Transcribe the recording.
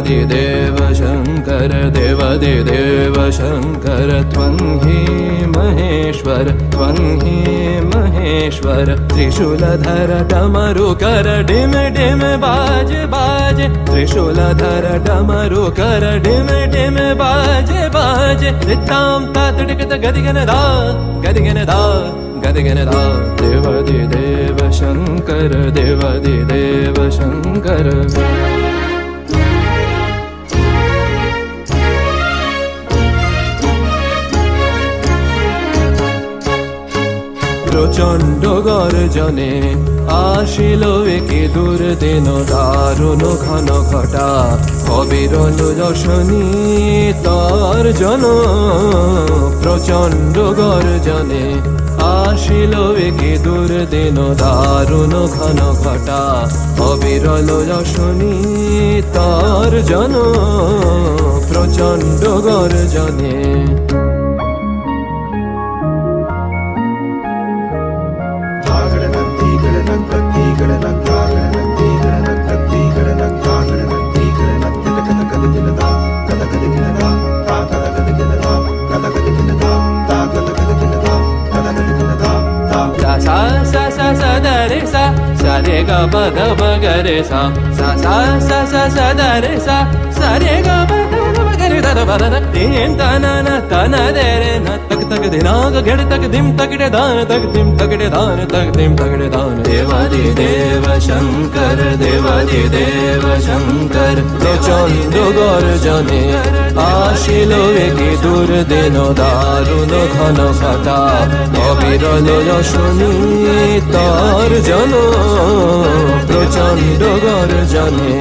देवादिदेव शंकर देवादिदेव शंकर त्वं हि महेश्वर त्वं हि महेश्वर त्रिशूलधर डमरुकर डिम डिम बाज बाज त्रिशूलधर डमरुकर डिम डिम बाज बाज रितां तातडिकत गदिगनदा गदिगनदा गदिगनदा देवादिदेव शंकर देवादिदेव शंकर प्रचंड गर्जने आशिल एके दुर्दिन दारुण घन घटा अविरल यशनी तर्जन प्रचंड गर्जने आशिल एके दुर्दिन दारुण घन घटा अविरल यशनी तर्जन प्रचंड गर्जने सा रे ग प ध प ग रे सा सा सा सा सा सा द रे सा सा रे ग प ध प ग रे ध ध प ध ध तीन ता न दे रे न तक तक दिना ग घेड़ तक दिम तकड़े दान तक दिम तकड़े दान तक दिम तकड़े दान देवादिदेव शंकर देवादिदेव शंकर प्रचंड गर्जने आशिल एके दुर्दिन दारुण घन घटा अविरल यशनी तर्जन प्रचंड गर्जने